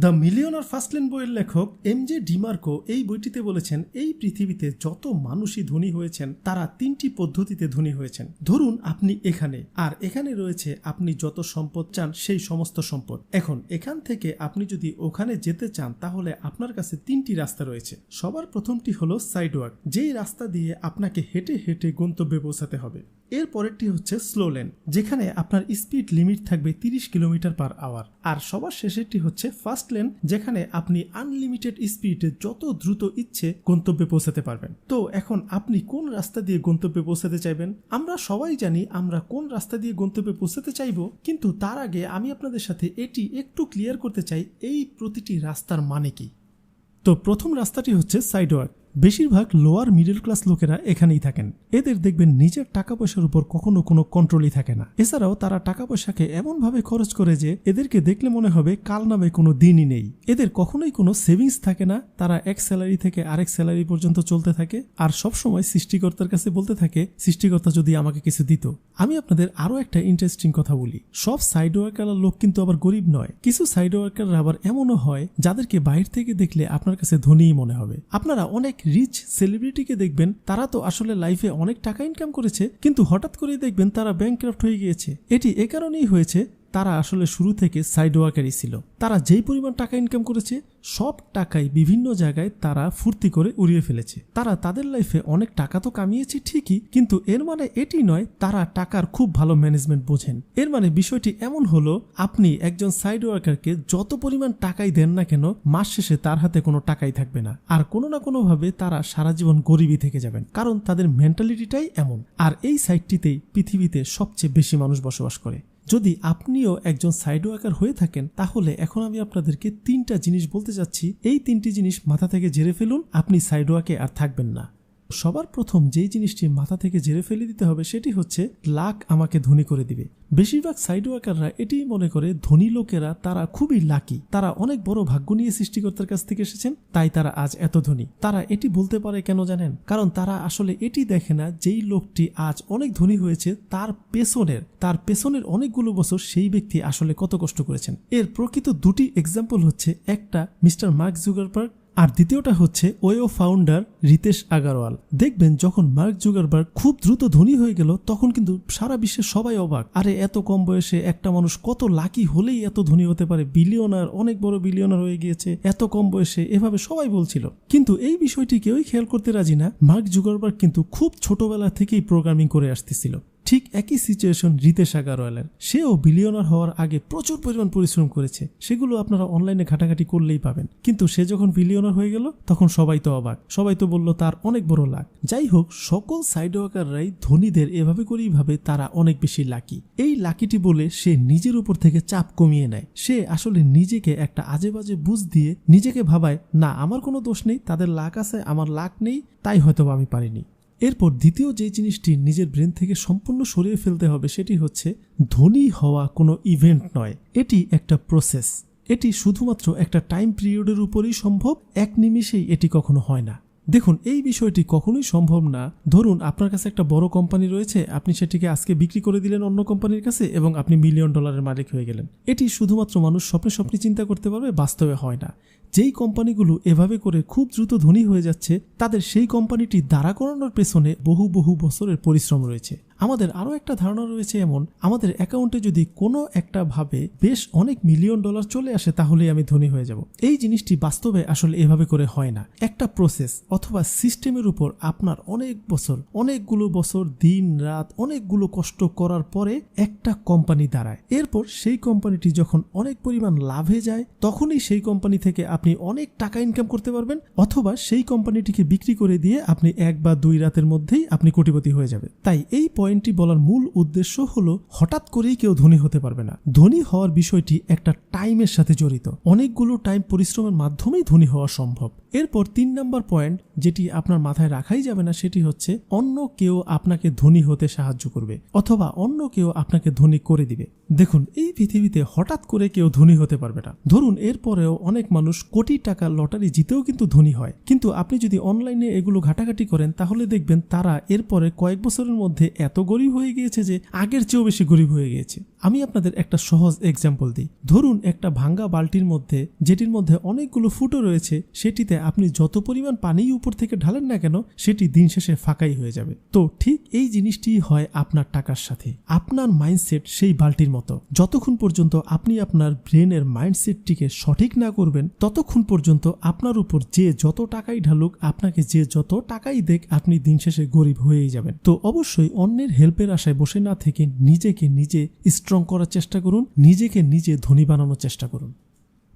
The millionaire ফার্স্টলেন বইয়ের লেখক এমজে Dimarco এই বইটিতে বলেছেন, এই পৃথিবীতে যত মানুষই ধনী হয়েছেন তারা তিনটি পদ্ধতিতে ধনী হয়েছেন। ধরুন আপনি এখানে, আর এখানে রয়েছে আপনি যত সম্পদ চান সেই সমস্ত সম্পদ। এখন এখান থেকে আপনি যদি ওখানে যেতে চান তাহলে আপনার কাছে তিনটি রাস্তা রয়েছে। সবার প্রথমটি হলো সাইডওয়াক, যেই রাস্তা দিয়ে আপনাকে হেঁটে হেঁটে গন্তব্যে পৌঁছাতে হবে। এর পরেরটি হচ্ছে স্লো লেন, যেখানে আপনার স্পিড লিমিট থাকবে 30 কিলোমিটার/আওয়ার। আর সবার শেষেরটি হচ্ছে ফাস্ট লেন, যেখানে আপনি আনলিমিটেড স্পিডে যত দ্রুত ইচ্ছে গন্তব্যে পৌঁছাতে পারবেন। তো এখন আপনি কোন রাস্তা দিয়ে গন্তব্যে পৌঁছাতে চাইবেন? আমরা সবাই জানি আমরা কোন রাস্তা দিয়ে গন্তব্যে পৌঁছাতে চাইব, কিন্তু তার আগে আমি আপনাদের সাথে এটি একটু ক্লিয়ার করতে চাই এই প্রতিটি রাস্তার মানে কি। তো প্রথম রাস্তাটি হচ্ছে সাইডওয়াক। বেশিরভাগ লোয়ার মিডল ক্লাস লোকেরা এখানেই থাকেন। এদের দেখবেন নিজের টাকা পয়সার উপর কখনো কোনো কন্ট্রোলই থাকে না। এছাড়াও তারা টাকা পয়সাকে এমনভাবে খরচ করে যে এদেরকে দেখলে মনে হবে কাল নামে কোনো দিনই নেই। এদের কখনোই কোনো সেভিংস থাকে না। তারা এক স্যালারি থেকে আরেক স্যালারি পর্যন্ত চলতে থাকে, আর সবসময় সৃষ্টিকর্তার কাছে বলতে থাকে, সৃষ্টিকর্তা যদি আমাকে কিছু দিত। আমি আপনাদের আরো একটা ইন্টারেস্টিং কথা বলি, সব সাইড ওয়ার্কার লোক কিন্তু আবার গরিব নয়। কিছু সাইড ওয়ার্কার আবার এমনও হয় যাদেরকে বাইরে থেকে দেখলে আপনার কাছে ধনীই মনে হবে। আপনারা অনেক রিচ সেলিব্রিটিকে দেখবেন, তারা তো আসলে লাইফে অনেক টাকা ইনকাম করেছে, কিন্তু হঠাৎ করেই দেখবেন তারা ব্যাংকরাপ্ট হয়ে গিয়েছে। এটি এ কারণেই হয়েছে, তারা আসলে শুরু থেকে সাইড ওয়ার্কারই ছিল। তারা যেই পরিমাণ টাকা ইনকাম করেছে সব টাকাই বিভিন্ন জায়গায় তারা ফুর্তি করে উড়িয়ে ফেলেছে। তারা তাদের লাইফে অনেক টাকা তো কামিয়েছে ঠিকই, কিন্তু এর মানে এটি নয় তারা টাকার খুব ভালো ম্যানেজমেন্ট বোঝেন। এর মানে বিষয়টি এমন হলো, আপনি একজন সাইড ওয়ার্কারকে যত পরিমাণ টাকাই দেন না কেন, মাস শেষে তার হাতে কোনো টাকাই থাকবে না, আর কোনো না কোনো ভাবে তারা সারা জীবন গরিবই থেকে যাবেন, কারণ তাদের মেন্টালিটিটাই এমন। আর এই সাইডটিতেই পৃথিবীতে সবচেয়ে বেশি মানুষ বসবাস করে। যদি আপনিও একজন সাইড ওয়ার্কার হয়ে থাকেন তাহলে এখন আমি আপনাদেরকে তিনটা জিনিস বলতে যাচ্ছি, এই তিনটি জিনিস মাথা থেকে ঝেড়ে ফেলুন, আপনি সাইড ওয়ার্কে আর থাকবেন না। সবার প্রথম যেই জিনিসটি মাথা থেকে ঝেড়ে ফেলে দিতে হবে সেটি হচ্ছে লাক আমাকে ধনী করে দিবে। বেশিরভাগ সাইড ওয়ার্কাররা এটাই মনে করে ধনী লোকেরা তারা খুবই লাকি, তারা অনেক বড় ভাগ্য নিয়ে সৃষ্টিকর্তার কাছ থেকে এসেছেন, তাই তারা আজ এত ধনী। তারা এটি বলতে পারে কেন জানেন? কারণ তারা আসলে এটি দেখে না যেই লোকটি আজ অনেক ধনী হয়েছে তার পেছনের অনেকগুলো বছর সেই ব্যক্তি আসলে কত কষ্ট করেছেন। এর প্রকৃত দুটি এক্সাম্পল হচ্ছে, একটা মিস্টার মার্ক জুকারবার্গ, আর দ্বিতীয়টা হচ্ছে ওয়ো ফাউন্ডার রিতেশ আগারওয়াল। দেখবেন যখন মার্ক জুকারবার্গ খুব দ্রুত ধনী হয়ে গেল তখন কিন্তু সারা বিশ্বের সবাই অবাক, আরে এত কম বয়সে একটা মানুষ কত লাকি হলেই এত ধনী হতে পারে, বিলিয়নার, অনেক বড় বিলিয়নার হয়ে গিয়েছে এত কম বয়সে, এভাবে সবাই বলছিল। কিন্তু এই বিষয়টি কেউই খেয়াল করতে রাজি না। মার্ক জুকারবার্গ কিন্তু খুব ছোটবেলা থেকেই প্রোগ্রামিং করে আসতেছিল। ঠিক একই সিচুয়েশন রিতেশ আগারওয়ালের। সেও বিলিয়নার হওয়ার আগে প্রচুর পরিমাণ পরিশ্রম করেছে, সেগুলো আপনারা অনলাইনে ঘাটাঘাটি করলেই পাবেন। কিন্তু সে যখন বিলিয়নার হয়ে গেল তখন সবাই তো অবাক, সবাই তো বলল তার অনেক বড় লাক। যাই হোক, সকল সাইড ওয়ার্কাররাই ধনীদের এভাবে করেই ভাবে তারা অনেক বেশি লাকি। এই লাকিটি বলে সে নিজের উপর থেকে চাপ কমিয়ে নেয়। সে আসলে নিজেকে একটা আজে বাজে বুঝ দিয়ে নিজেকে ভাবায়, না আমার কোনো দোষ নেই, তাদের লাক আছে আমার লাক নেই, তাই হয়তো আমি পারিনি। এরপর দ্বিতীয় যে জিনিসটি নিজের ব্রেন থেকে সম্পূর্ণ সরিয়ে ফেলতে হবে সেটি হচ্ছে, ধনী হওয়া কোনো ইভেন্ট নয়, এটি একটা প্রসেস। এটি শুধুমাত্র একটা টাইম পিরিয়ডের উপরেই সম্ভব, এক নিমিষেই এটি কখনো হয় না। দেখুন, এই বিষয়টি কখনোই সম্ভব না। ধরুন আপনার কাছে একটা বড় কোম্পানি রয়েছে, আপনি সেটিকে আজকে বিক্রি করে দিলেন অন্য কোম্পানির কাছে এবং আপনি $1,000,000 মালিক হয়ে গেলেন। এটি শুধুমাত্র মানুষ স্বপ্নে চিন্তা করতে পারবে, বাস্তবে হয় না। যেই কোম্পানিগুলো এভাবে করে খুব দ্রুত ধনী হয়ে যাচ্ছে তাদের সেই কোম্পানিটি দাঁড়া করানোর পেছনে বহু বহু বছরের পরিশ্রম রয়েছে। আমাদের আরো একটা ধারণা রয়েছে এমন, আমাদের অ্যাকাউন্টে যদি কোনো একটা ভাবে বেশ অনেক $1,000,000 চলে আসে তাহলেই আমি ধনী হয়ে যাব। এই জিনিসটি বাস্তবে আসলে এভাবে করে হয় না। একটা প্রসেস অথবা সিস্টেমের উপর আপনার অনেকগুলো বছর দিন রাত অনেকগুলো কষ্ট করার পরে একটা কোম্পানি দাঁড়ায়। এরপর সেই কোম্পানিটি যখন অনেক পরিমাণ লাভে যায় তখনই সেই কোম্পানি থেকে আপনি অনেক টাকা ইনকাম করতে পারবেন, অথবা সেই কোম্পানিটিকে বিক্রি করে দিয়ে আপনি 1 বা 2 রাতের মধ্যেই আপনি কোটিপতি হয়ে যাবে। তাই এই পয়েন্টটি বলার মূল উদ্দেশ্য হলো, হঠাৎ করেই কেউ ধনী হতে পারবে না। ধনী হওয়ার বিষয়টি একটা টাইমের সাথে জড়িত, অনেকগুলো টাইম পরিশ্রমের মাধ্যমেই ধনী হওয়া সম্ভব। এরপর 3 নম্বর পয়েন্ট যেটি আপনার মাথায় রাখাই যাবে না সেটি হচ্ছে, অন্য কেউ আপনাকে ধনী হতে সাহায্য করবে অথবা অন্য কেউ আপনাকে ধনী করে দিবে। দেখুন, এই পৃথিবীতে হঠাৎ করে কেউ ধনী হতে পারবে না। ধরুন এরপরেও অনেক মানুষ কোটি টাকা লটারি জিতেও কিন্তু ধনী হয়, কিন্তু আপনি যদি অনলাইনে এগুলো ঘাটাঘাটি করেন তাহলে দেখবেন তারা এরপরে কয়েক বছরের মধ্যে এত গরিব হয়ে গিয়েছে যে আগের চেয়েও বেশি গরিব হয়ে গিয়েছে। আমি আপনাদের একটা সহজ এক্সাম্পল দিই। ধরুন একটা ভাঙ্গা বালতির মধ্যে, যেটির মধ্যে অনেকগুলো ফুটো রয়েছে, সেটিতে আপনি যত পরিমাণ পানি উপর থেকে ঢালেন না কেন সেটি দিন শেষে ফাঁকাই হয়ে যাবে। তো ঠিক এই জিনিসটি হয় আপনার টাকার সাথে। আপনার মাইন্ডসেট সেই বালতির মতো, যতক্ষণ পর্যন্ত আপনি আপনার ব্রেনের মাইন্ডসেটটিকে সঠিক না করবেন ততক্ষণ পর্যন্ত আপনার উপর যে যত টাকাই ঢালুক, আপনাকে যে যত টাকাই দেখ, আপনি দিন শেষে গরিব হয়েই যাবেন। তো অবশ্যই অন্যের হেল্পের আশায় বসে না থেকে নিজেকে নিজে স্ট্রং করার চেষ্টা করুন, নিজেকে নিজে ধনী বানানোর চেষ্টা করুন।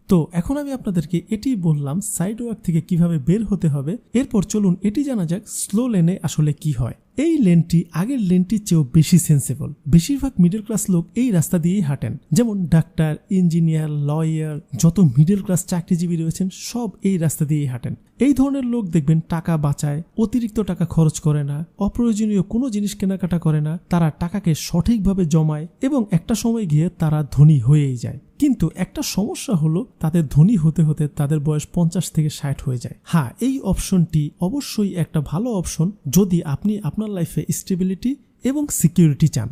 তো এখন আমি আপনাদেরকে এটি বললাম সাইড ওয়াক থেকে কিভাবে বের হতে হবে। এরপর চলুন এটি জানা যাক স্লো লেনে আসলে কি হয়। এই লেনটি আগের লেনটির চেয়েও বেশি সেন্সেবল। বেশিরভাগ মিডল ক্লাস লোক এই রাস্তা দিয়েই হাঁটেন, যেমন ডাক্তার, ইঞ্জিনিয়ার, লয়ার, যত মিডল ক্লাস চাকরিজীবী রয়েছেন সব এই রাস্তা দিয়েই হাঁটেন। এই ধরনের লোক দেখবেন টাকা বাঁচায়, অতিরিক্ত টাকা খরচ করে না, অপ্রয়োজনীয় কোনো জিনিস কেনাকাটা করে না, তারা টাকাকে সঠিকভাবে জমায় এবং একটা সময় গিয়ে তারা ধনী হয়েই যায়। কিন্তু একটা সমস্যা হলো তাদের ধনী হতে হতে তাদের বয়স 50 থেকে 60 হয়ে যায়। হ্যাঁ, এই অপশনটি অবশ্যই একটা ভালো অপশন যদি আপনি আপনার লাইফে স্টেবিলিটি এবং সিকিউরিটি চান।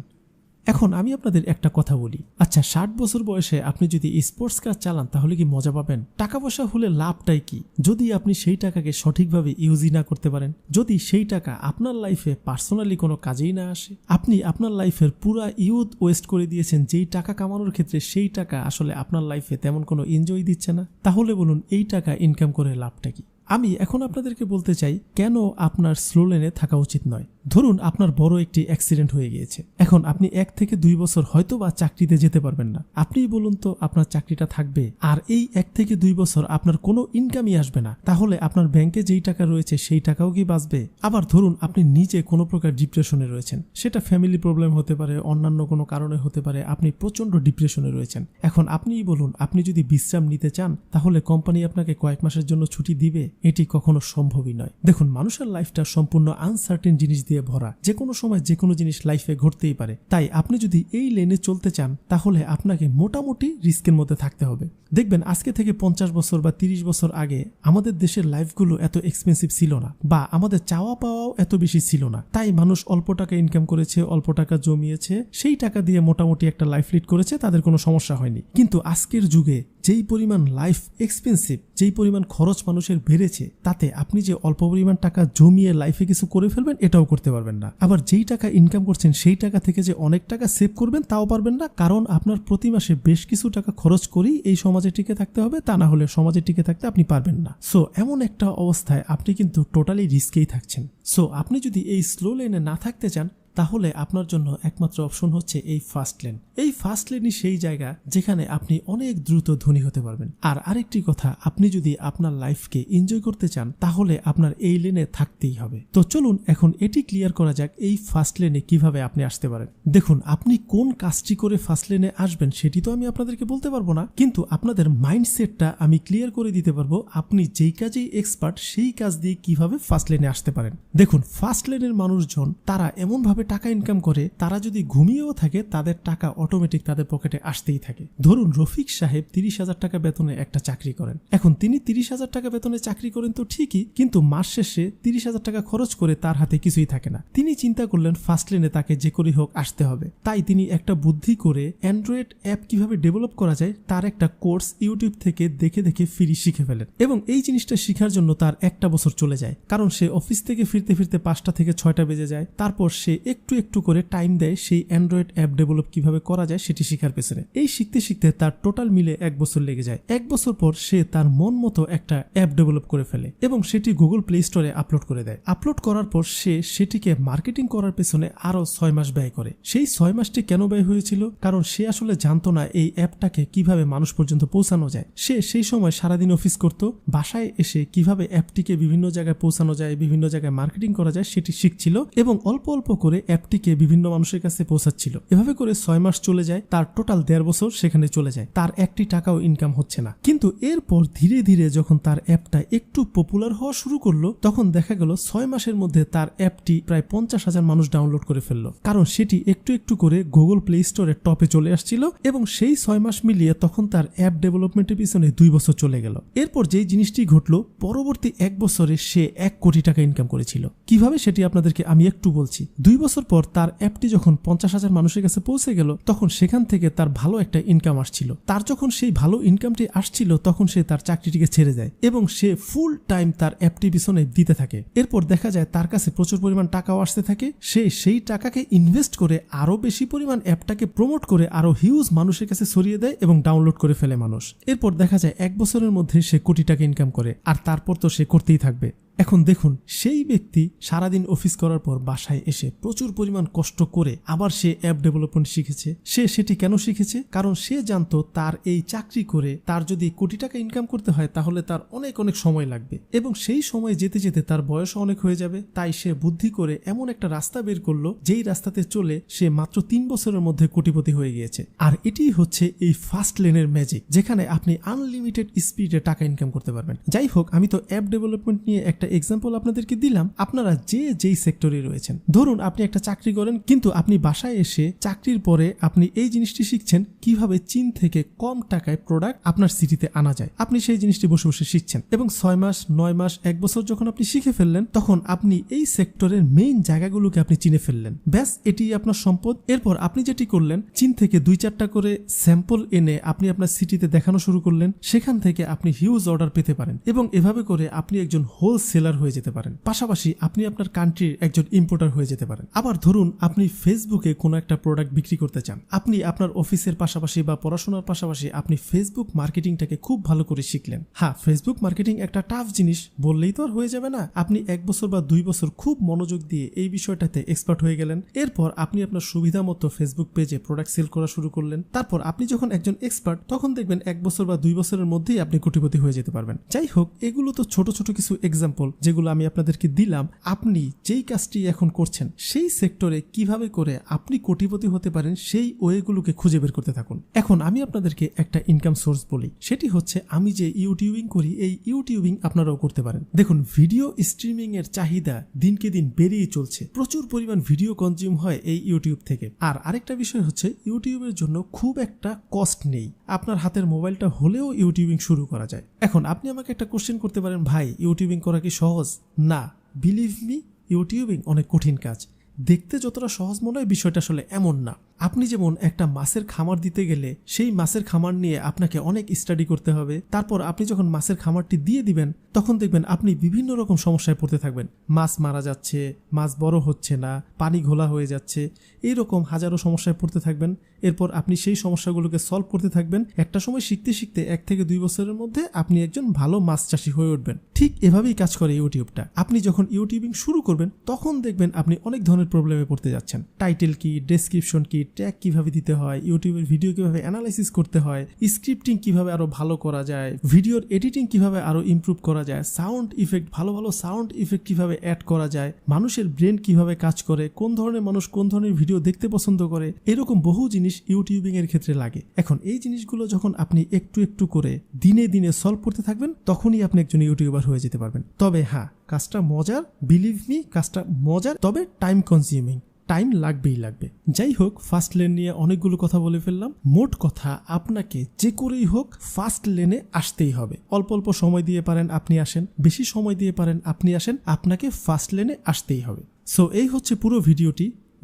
এখন আমি আপনাদের একটা কথা বলি, আচ্ছা 60 বছর বয়সে আপনি যদি স্পোর্টস কার চালান তাহলে কি মজা পাবেন? টাকা পয়সা হলে লাভটাই কি যদি আপনি সেই টাকাকে সঠিকভাবে ইউজই না করতে পারেন? যদি সেই টাকা আপনার লাইফে পার্সোনালি কোনো কাজেই না আসে, আপনি আপনার লাইফের পুরা ইউথ ওয়েস্ট করে দিয়েছেন যেই টাকা কামানোর ক্ষেত্রে, সেই টাকা আসলে আপনার লাইফে তেমন কোনো এনজয় দিচ্ছে না, তাহলে বলুন এই টাকা ইনকাম করে লাভটা কি? আমি এখন আপনাদেরকে বলতে চাই কেন আপনার স্লো লেনে থাকা উচিত নয়। ধরুন আপনার বড় একটি অ্যাক্সিডেন্ট হয়ে গিয়েছে, এখন আপনি 1 থেকে 2 বছর হয়তো বা চাকরিতে যেতে পারবেন না। আপনিই বলুন তো আপনার চাকরিটা থাকবে আর এই 1 থেকে 2 বছর আপনার কোনো ইনকামই আসবে না, তাহলে আপনার ব্যাংকে যেই টাকা রয়েছে সেই টাকাও কি বাঁচবে? আবার ধরুন আপনি নিজে কোনো প্রকার ডিপ্রেশনে রয়েছেন, সেটা ফ্যামিলি প্রবলেম হতে পারে, অন্যান্য কোনো কারণে হতে পারে, আপনি প্রচন্ড ডিপ্রেশনে রয়েছেন। এখন আপনিই বলুন, আপনি যদি বিশ্রাম নিতে চান তাহলে কোম্পানি আপনাকে কয়েক মাসের জন্য ছুটি দিবে? এটি কখনো সম্ভবই নয়। দেখুন, মানুষের লাইফটা সম্পূর্ণ আনসার্টেন জিনিস দিয়ে ভরা, যে কোনো সময় যে কোনো জিনিস লাইফে ঘটতেই পারে। তাই আপনি যদি এই লেনে চলতে চান তাহলে আপনাকে মোটামুটি রিস্কের মধ্যে থাকতে হবে। দেখবেন আজকে থেকে 50 বছর বা 30 বছর আগে আমাদের দেশের লাইফগুলো এত এক্সপেন্সিভ ছিল না, বা আমাদের চাওয়া পাওয়াও এত বেশি ছিল না। তাই মানুষ অল্প টাকা ইনকাম করেছে, অল্প টাকা জমিয়েছে, সেই টাকা দিয়ে মোটামুটি একটা লাইফ লিড করেছে, তাদের কোনো সমস্যা হয়নি। কিন্তু আজকের যুগে যেই পরিমাণ লাইফ এক্সপেন্সিভ, যেই পরিমাণ খরচ মানুষের বেড়েছে, তাতে আপনি যে অল্প পরিমাণ টাকা জমিয়ে লাইফে কিছু করে ফেলবেন এটাও করতে পারবেন না। আবার যেই টাকা ইনকাম করছেন সেই টাকা থেকে যে অনেক টাকা সেভ করবেন তাও পারবেন না, কারণ আপনার প্রতি মাসে বেশ কিছু টাকা খরচ করেই এই সমাজে টিকে থাকতে হবে, তা না হলে সমাজে টিকে থাকতে আপনি পারবেন না। সো এমন একটা অবস্থায় আপনি কিন্তু টোটালি রিস্কেই থাকছেন। সো আপনি যদি এই স্লো লেনে না থাকতে চান তাহলে আপনার জন্য একমাত্র অপশন হচ্ছে এই ফাস্ট লেন। এই ফাস্ট লেনই সেই জায়গা যেখানে আপনি অনেক দ্রুত ধনী হতে পারবেন। আর আরেকটি কথা, আপনি যদি আপনার লাইফকে এনজয় করতে চান তাহলে আপনার এই লেনে থাকতেই হবে। তো চলুন এখন এটি ক্লিয়ার করা যাক এই ফাস্ট লেনে কিভাবে আপনি আসতে পারেন। দেখুন, আপনি কোন কাজটি করে ফাস্ট লেনে আসবেন সেটি তো আমি আপনাদেরকে বলতে পারবো না, কিন্তু আপনাদের মাইন্ডসেটটা আমি ক্লিয়ার করে দিতে পারবো। আপনি যেই কাজেই এক্সপার্ট সেই কাজ দিয়ে কিভাবে ফাস্ট লেনে আসতে পারেন। দেখুন, ফাস্ট লেনের মানুষজন তারা এমন ভাবে টাকা ইনকাম করে, তারা যদি ঘুমিয়েও থাকে তাদের টাকা অটোমেটিক তাদের পকেটে আসতেই থাকে। ধরুন রফিক সাহেব 30,000 টাকা বেতনে একটা চাকরি করেন। এখন তিনি 30,000 টাকা বেতনে চাকরি করেন তো ঠিকই, কিন্তু মাস শেষে 30,000 টাকা খরচ করে তার হাতে কিছুই থাকে না। তিনি চিন্তা করলেন ফার্স্ট লেনে তাকে যে করেই হোক আসতে হবে। তাই তিনি একটা বুদ্ধি করে অ্যান্ড্রয়েড অ্যাপ কিভাবে ডেভেলপ করা যায় তার একটা কোর্স ইউটিউব থেকে দেখে দেখে ফ্রি শিখে ফেলেন। এবং এই জিনিসটা শেখার জন্য তার 1টা বছর চলে যায়, কারণ সে অফিস থেকে ফিরতে ফিরতে 5টা থেকে 6টা বেজে যায়। তারপর সে একটু একটু করে টাইম দেয় সেই অ্যান্ড্রয়েড অ্যাপ ডেভেলপ কিভাবে করা যায় সেটি শেখার পেছনে। এই শিখতে শিখতে তার টোটাল মিলে 1 বছর লেগে যায়। 1 বছর পর সে তার মন মতো একটা অ্যাপ ডেভেলপ করে ফেলে এবং সেটি গুগল প্লে স্টোরে আপলোড করে দেয়। আপলোড করার পর সে সেটিকে মার্কেটিং করার পেছনে আরো 6 মাস ব্যয় করে। সেই 6 মাসটি কেন ব্যয় হয়েছিল? কারণ সে আসলে জানতো না এই অ্যাপটাকে কিভাবে মানুষ পর্যন্ত পৌঁছানো যায়। সে সেই সময় সারাদিন অফিস করত, বাসায় এসে কিভাবে অ্যাপটিকে বিভিন্ন জায়গায় পৌঁছানো যায়, বিভিন্ন জায়গায় মার্কেটিং করা যায় সেটি শিখছিল এবং অল্প অল্প করে অ্যাপটিকে বিভিন্ন মানুষের কাছে পৌঁছাচ্ছিল। এভাবে করে 6 মাস চলে যায়, তার টোটাল 1.5 বছর সেখানে চলে যায়, তার একটি টাকাও ইনকাম হচ্ছে না। কিন্তু এরপর ধীরে ধীরে যখন তার অ্যাপটা একটু পপুলার হওয়া শুরু করলো, তখন দেখা গেল 6 মাসের মধ্যে তার অ্যাপটি প্রায় 50,000 মানুষ ডাউনলোড করে ফেললো, কারণ সেটি একটু একটু করে গুগল প্লে স্টোরে টপে চলে আসছিল। এবং সেই 6 মাস মিলিয়ে তখন তার অ্যাপ ডেভেলপমেন্টের পিছনে 2 বছর চলে গেল। এরপর যেই জিনিসটি ঘটলো, পরবর্তী 1 বছরে সে 1 কোটি টাকা ইনকাম করেছিল। কিভাবে সেটি আপনাদেরকে আমি একটু বলছি। 2 বছর বছর পর তার অ্যাপটি যখন 50,000 মানুষের কাছে পৌঁছে গেল, তখন সেখান থেকে তার ভালো একটা ইনকাম আসছিল। তার যখন সেই ভালো ইনকামটি আসছিল তখন সে তার চাকরিটিকে ছেড়ে যায় এবং সে ফুল টাইম তার অ্যাপটি পিছনে দিতে থাকে। এরপর দেখা যায় তার কাছে প্রচুর পরিমাণ টাকাও আসতে থাকে। সে সেই টাকাকে ইনভেস্ট করে আরো বেশি পরিমাণ অ্যাপটাকে প্রমোট করে আরো হিউজ মানুষের কাছে ছড়িয়ে দেয় এবং ডাউনলোড করে ফেলে মানুষ। এরপর দেখা যায় 1 বছরের মধ্যে সে কোটি টাকা ইনকাম করে, আর তারপর তো সে করতেই থাকবে। এখন দেখুন, সেই ব্যক্তি সারাদিন অফিস করার পর বাসায় এসে প্রচুর পরিমাণ কষ্ট করে আবার সে অ্যাপ ডেভেলপমেন্ট শিখেছে। সে সেটি কেন শিখেছে? কারণ সে জানতো তার এই চাকরি করে তার যদি কোটি টাকা ইনকাম করতে হয় তাহলে তার অনেক অনেক সময় লাগবে এবং সেই সময় যেতে যেতে তার বয়স অনেক হয়ে যাবে। তাই সে বুদ্ধি করে এমন একটা রাস্তা বের করলো যেই রাস্তাতে চলে সে মাত্র 3 বছরের মধ্যে কোটিপতি হয়ে গিয়েছে। আর এটি হচ্ছে এই ফাস্ট লেনের ম্যাজিক, যেখানে আপনি আনলিমিটেড স্পিডে টাকা ইনকাম করতে পারবেন। যাই হোক, আমি তো অ্যাপ ডেভেলপমেন্ট নিয়ে একটা এক্সাম্পল আপনাদেরকে দিলাম। আপনারা যেই সেক্টরে রয়েছেন, ধরুন আপনি একটা চাকরি করেন, কিন্তু আপনি বাসায় এসে চাকরির পরে আপনি এই জিনিসটি শিখছেন কিভাবে চীন থেকে কম টাকায় প্রোডাক্ট আপনার সিটিতে আনা যায়। আপনি সেই জিনিসটি বসে বসে শিখছেন এবং 6 মাস 9 মাস 1 বছর যখন আপনি শিখে ফেললেন, তখন আপনি এই সেক্টরের মেইন জায়গাগুলোকে আপনি চিনে ফেললেন। ব্যাস, এটি আপনার সম্পদ। এরপর আপনি যেটি করলেন, চীন থেকে 2-4টা করে স্যাম্পল এনে আপনি আপনার সিটিতে দেখানো শুরু করলেন। সেখান থেকে আপনি হিউজ অর্ডার পেতে পারেন এবং এভাবে করে আপনি একজন হোলসেলার হয়ে যেতে পারেন। পাশাপাশি আপনি আপনার কান্ট্রির একজন ইম্পোর্টার হয়ে যেতে পারেন। আবার ধরুন আপনি ফেসবুকে কোনো একটা প্রোডাক্ট বিক্রি করতে চান। আপনি আপনার অফিসের পাশাপাশি বা পড়াশোনার পাশাপাশি আপনি ফেসবুক মার্কেটিংটাকে খুব ভালো করে শিখলেন। হ্যাঁ, ফেসবুক মার্কেটিং একটা টাফ জিনিস, বললেই তো আর হয়ে যাবে না। আপনি 1 বছর বা 2 বছর খুব মনোযোগ দিয়ে এই বিষয়টাতে এক্সপার্ট হয়ে গেলেন। এরপর আপনি আপনার সুবিধা মতো ফেসবুক পেজে প্রোডাক্ট সেল করা শুরু করলেন। তারপর আপনি যখন একজন এক্সপার্ট, তখন দেখবেন 1 বছর বা 2 বছরের মধ্যেই আপনি কোটিপতি হয়ে যেতে পারবেন। যাই হোক, এগুলো তো ছোট ছোট কিছু এক্সাম্পল যেগুলো আমি আপনাদেরকে দিলাম। আপনি যেই কাজটি এখন করছেন সেই সেক্টরে কিভাবে করে আপনি কোটিপতি হতে পারেন সেই ওয়েগুলোকে খুঁজে বের করতে থাকুন। এখন আমি আপনাদেরকে একটা ইনকাম সোর্স বলি, সেটি হচ্ছে আমি যে ইউটিউবিং করি, এই ইউটিউবিং আপনারাও করতে পারেন। দেখুন, ভিডিও স্ট্রিমিং এর চাহিদা দিনকে দিন বেড়েই চলছে। প্রচুর পরিমাণ ভিডিও কনজিউম হয় এই ইউটিউব থেকে। আর আরেকটা বিষয় হচ্ছে, ইউটিউবের জন্য খুব একটা কস্ট নেই। আপনার হাতের মোবাইলটা হলেও ইউটিউবিং শুরু করা যায়। এখন আপনি আমাকে একটা কোশ্চেন করতে পারেন, ভাই ইউটিউবিং করা কি সহজ? না, বিলিভ মি, ইউটিউবিং অনেক কঠিন কাজ। দেখতে যতটা সহজ মনে হয়, বিষয়টা আসলে এমন না। আপনি যেমন একটা মাছের খামার দিতে গেলে সেই মাছের খামার নিয়ে আপনাকে অনেক স্টাডি করতে হবে। তারপর আপনি যখন মাছের খামারটি দিয়ে দিবেন, তখন দেখবেন আপনি বিভিন্ন রকম সমস্যায় পড়তে থাকবেন। মাছ মারা যাচ্ছে, মাছ বড় হচ্ছে না, পানি ঘোলা হয়ে যাচ্ছে, এইরকম হাজারো সমস্যায় পড়তে থাকবেন। এরপর আপনি সেই সমস্যাগুলোকে সলভ করতে থাকবেন। একটা সময় শিখতে শিখতে 1 থেকে 2 বছরের মধ্যে আপনি একজন ভালো মাছ চাষি হয়ে উঠবেন। ঠিক এভাবেই কাজ করে ইউটিউবটা। আপনি যখন ইউটিউবিং শুরু করবেন, তখন দেখবেন আপনি অনেক ধরনের প্রবলেমে পড়তে যাচ্ছেন। টাইটেল কি, ডেসক্রিপশন কি, ট্যাগ কিভাবে দিতে হয়, ইউটিউবের ভিডিও কিভাবে অ্যানালাইসিস করতে হয়, স্ক্রিপ্টিং কিভাবে আরো ভালো করা যায়, ভিডিওর এডিটিং কিভাবে আরো ইমপ্রুভ করা যায়, সাউন্ড ইফেক্ট, ভালো ভালো সাউন্ড ইফেক্ট কিভাবে অ্যাড করা যায়, মানুষের ব্রেন কিভাবে কাজ করে, কোন ধরনের মানুষ কোন ধরনের ভিডিও দেখতে পছন্দ করে, এরকম বহু জিনিস ইউটিউবিং এর ক্ষেত্রে লাগে। এখন এই জিনিসগুলো যখন আপনি একটু একটু করে দিনে দিনে সলভ করতে থাকবেন, তখনই আপনি একজন ইউটিউবার হয়ে যেতে পারবেন। তবে হ্যাঁ, কাজটা মজার, বিলিভ মি, কাজটা মজার, তবে টাইম কনজিউমিং। টাইম লাগবেই লাগবে। যাই হোক, ফাস্ট লেন নিয়ে অনেকগুলো কথা বলে ফেললাম। মোট কথা, আপনাকে যে করেই হোক ফাস্ট লেনে আসতেই হবে। অল্প অল্প সময় দিয়ে পারেন আপনি আসেন, বেশি সময় দিয়ে পারেন আপনি আসেন, আপনাকে ফাস্ট লেনে আসতেই হবে। সো এই হচ্ছে পুরো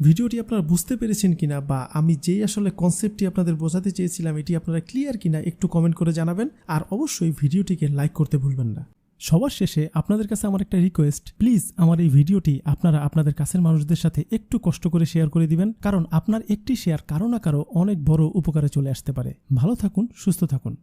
ভিডিওটি আপনারা বুঝতে পেরেছেন কিনা, বা আমি যেই আসলে কনসেপ্টটি আপনাদের বোঝাতে চেয়েছিলাম এটি আপনারা ক্লিয়ার কিনা একটু কমেন্ট করে জানাবেন। আর অবশ্যই ভিডিওটিকে লাইক করতে ভুলবেন না। সবার শেষে আপনাদের কাছে আমার একটা রিকোয়েস্ট, প্লিজ আমার এই ভিডিওটি আপনারা আপনাদের কাছের মানুষদের সাথে একটু কষ্ট করে শেয়ার করে দিবেন, কারণ আপনার একটি শেয়ার কারো না কারো অনেক বড় উপকারে চলে আসতে পারে। ভালো থাকুন, সুস্থ থাকুন।